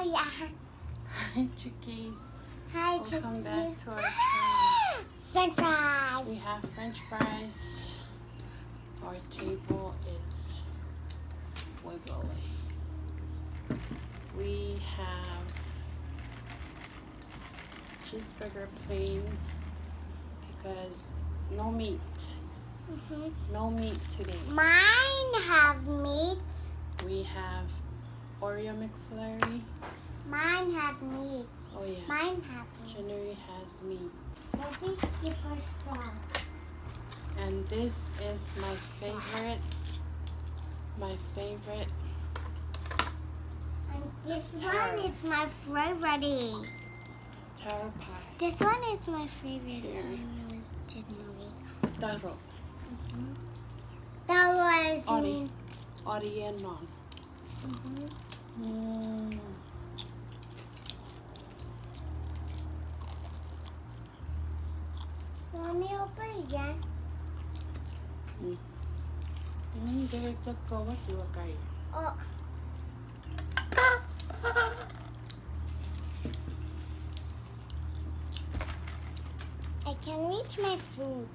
yeah. Hi, Chuukese. Hi, Welcome back Chuukese. to our channel. French fries. We have French fries. Our table is wiggly. We have cheeseburger plain because no meat. No meat today. Mine have meat. We have Oreo McFlurry. Mine have meat. Oh yeah. Mine have meat. January has meat. Maybe skipper straws. And this is my favorite. And this one is my favorite. Taro pie. This one is my favorite. Here. January. Taro. That was Ori. me. Ori and non. Want me open again? Director ko what you okay? Oh. I can reach my food.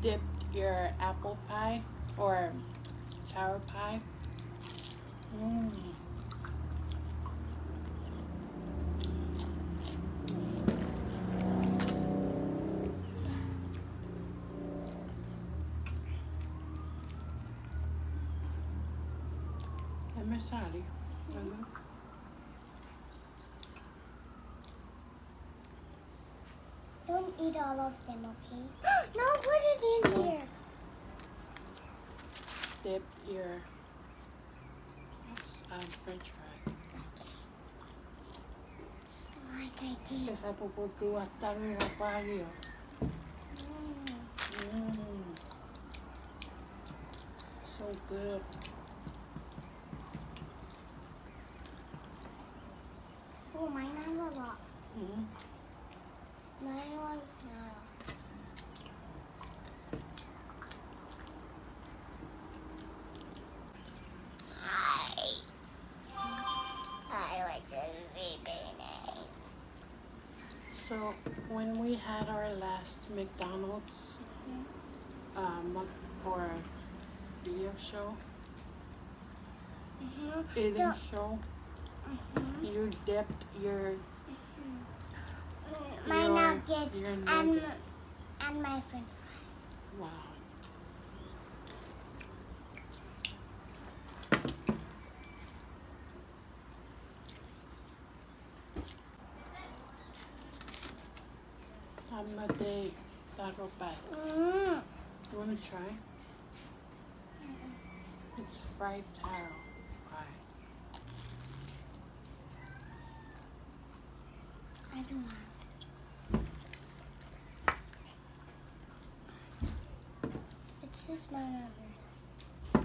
Dip your apple pie or sour pie. MSRI. Don't eat all of them, okay? No, put it in here. Dip your French fries. Like I did. Kasi puputuwa tayo na payo. So good. Oh, mine has a lot. Mine was not. I like to be big. So when we had our last McDonald's or video show, eating show, you dipped your My nuggets your and nugget. my french fries. Wow. Amade taro pie. You want to try? It's fried taro pie. I do not. It's this one over.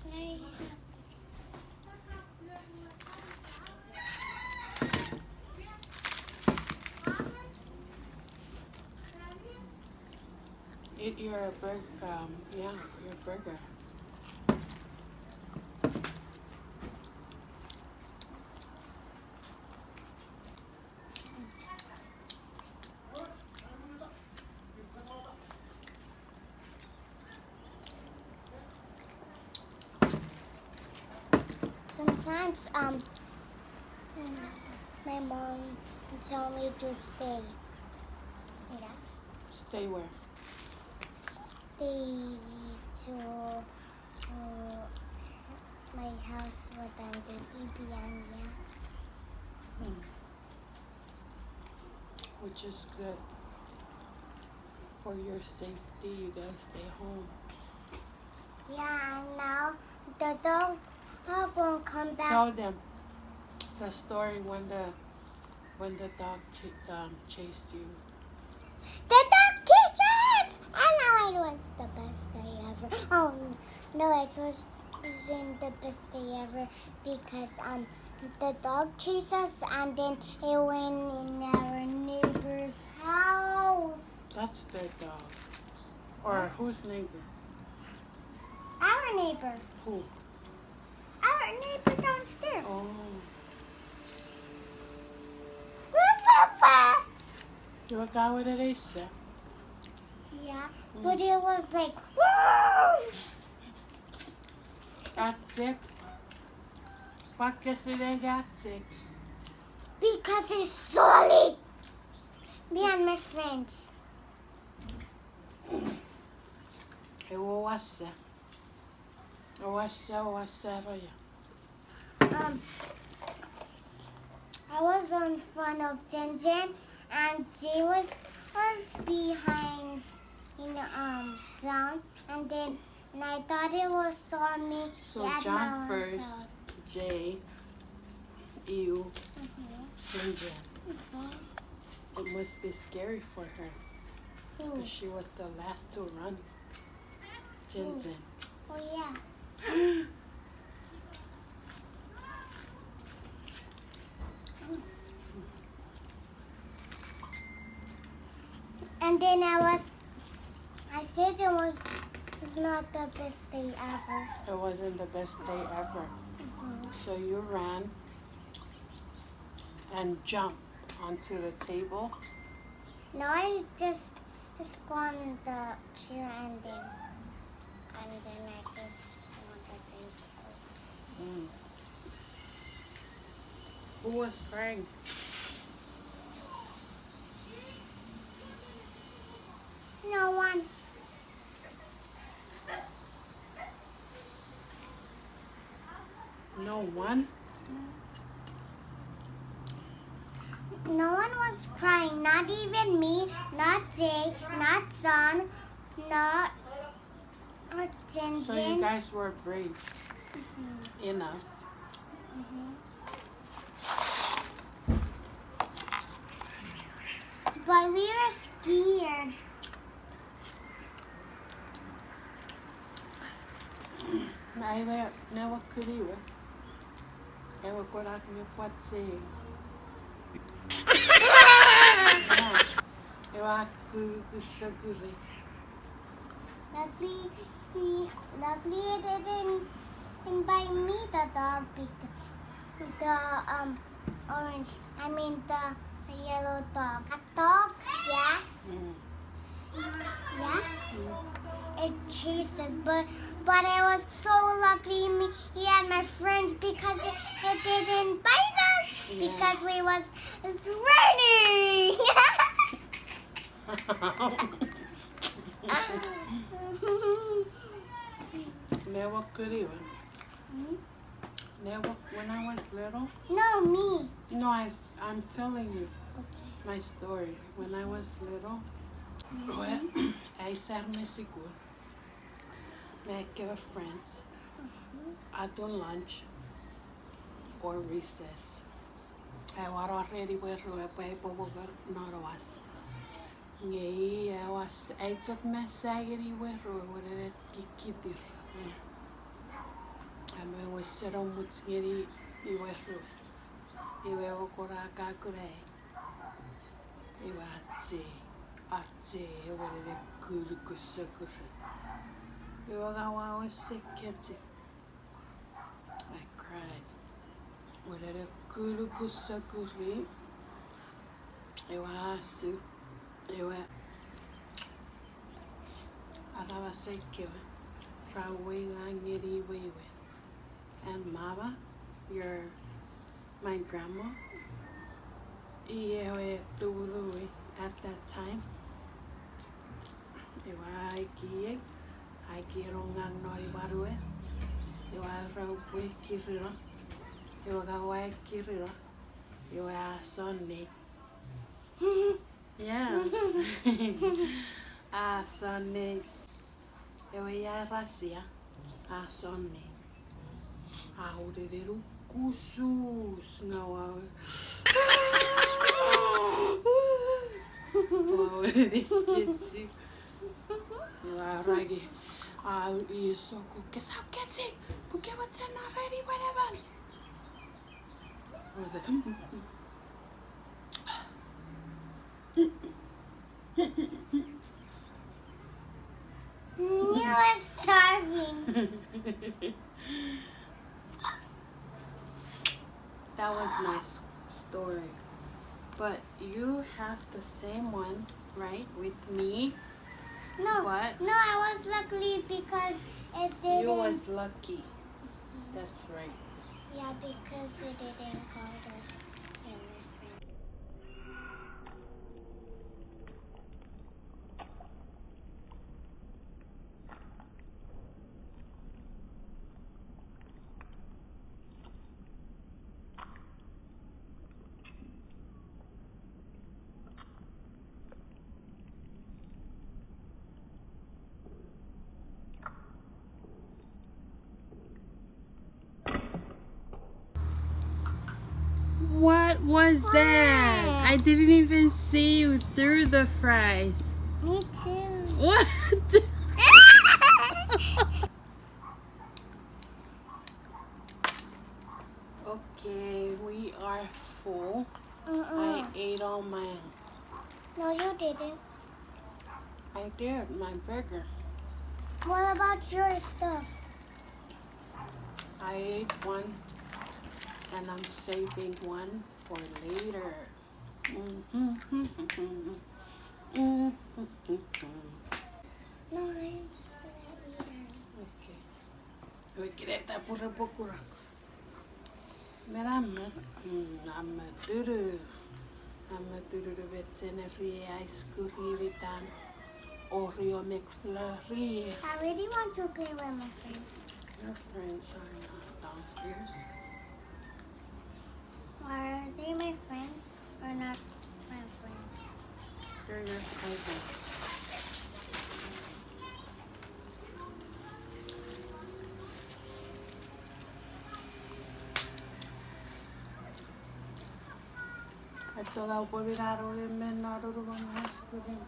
Can I have? Eat your burger. Your burger. Sometimes my mom tell me to stay. You know? Stay where? Stay to my house with the PAATA. Which is good. For your safety, you gotta stay home. Yeah, and now the dog will come back. Tell them the story when the dog chased you. The dog kisses! And now it was the best day ever. Oh, No, wasn't the best day ever because the dog chased us and then it went in our neighbor's house. That's their dog. Or whose neighbor? Our neighbor. Who? Our neighbor downstairs. Oh. You got what it said? Yeah, but it was like. Got sick? What guess they got sick? Because it's solid. Me and my friends. It was I was on front of Jen and Jay was behind John and I thought it was saw me. So John first, Jay, you, Jen. It must be scary for her. Because she was the last to run. Jen. Oh yeah. And then I said it was not the best day ever. It wasn't the best day ever. So you ran and jumped onto the table. No, I just go on the chair and then I just go on the table. Who was crying? No one. No one? No one was crying. Not even me, not Jay, not John, not Jen. So you guys were brave enough. But we were scared. I never could even. I would go out and what say. I was to sugar. Luckily it didn't invite me the dog because the yellow dog. A dog, yeah. Yeah. It chases, but I was so lucky me and my friends because it didn't bite us because it's raining. Never could even. Never when I was little. No, me. No, I'm telling you my story. When I was little, I sat in school. I gave friends at lunch or recess. I was already with a paper not was. I was I took my saggy with it kikitir. I was set on with skinny you were through. You were Korakakure. You were Ate, what a good secretary. You were our sick kids. I cried. What a good secretary. You were soup. You were. I was sick. And Mama, my grandma, at that time, I get on Nori Barue, you are Rawe Kirira, you are Hawaii Kirira, you are Sunday. Yeah. Sundays. Eu ia racia a sonne. A horeru kusus ngawa. Kitsi. Ragi. Iso Chuukese Chuukese porque você not ready whatever. What was it? You are starving. That was my story. But you have the same one, right, with me? No, What? no, I was lucky because it didn't. You was lucky. That's right. Yeah, because it didn't call us anything. What was that? I didn't even see you through the fries. Me too. What? Okay, we are full. I ate all mine. No, you didn't. I did, my burger. What about your stuff? I ate one and I'm saving one for later. No, I'm just gonna eat it. Okay. We get that pura pura. Merama. I'm a duru. I'm a duru veterinary ice cream with an Oreo McFlurry. I really want to play with my friends. Your friends are not downstairs. Are they my friends or not my friends? They're your cousins. Ito daw po binaro rin men narurungan ng ice cream.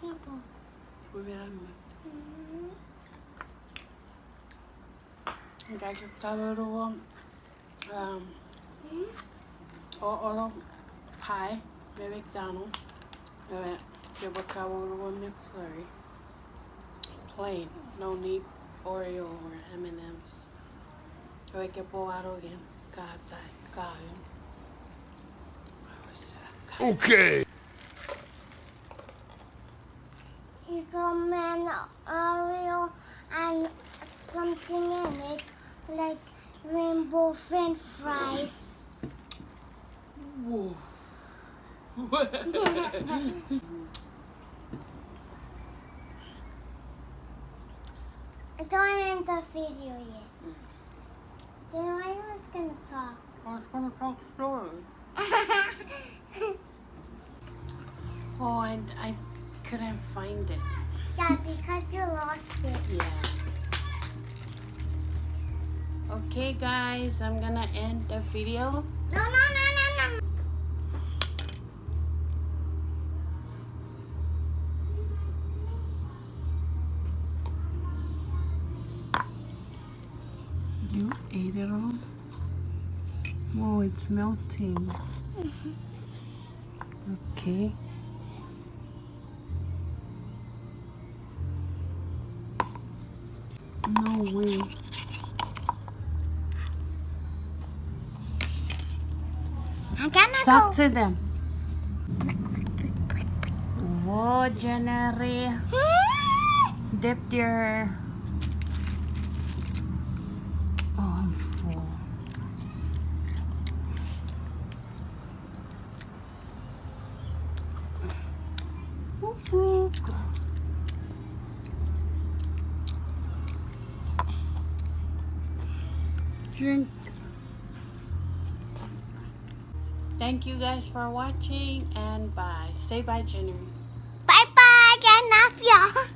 People. Po binaro mo. Ang kakakawaro ko o pie may McDonald's. Kakakawaro ko McFlurry. Plain, no need Oreo or M&M's. Kaya po araw yan. Katay, kain. Okay. You come an Oreo and something in it, like rainbow French fries. Whoa. I don't end the video yet. Then I was gonna talk. I was gonna talk story. Oh, and I couldn't find it. Yeah, because you lost it. Yeah. Okay, guys, I'm gonna end the video. No, no, no, no, no. You ate it all? Oh, it's melting. Okay. No way. I'm gonna Talk go. to them. Whoa, Jenny. Dip your... Oh, I'm full. Whoop, whoop. Drink. Thank you guys for watching and bye. Say bye, Jenny. Bye bye, I love y'all.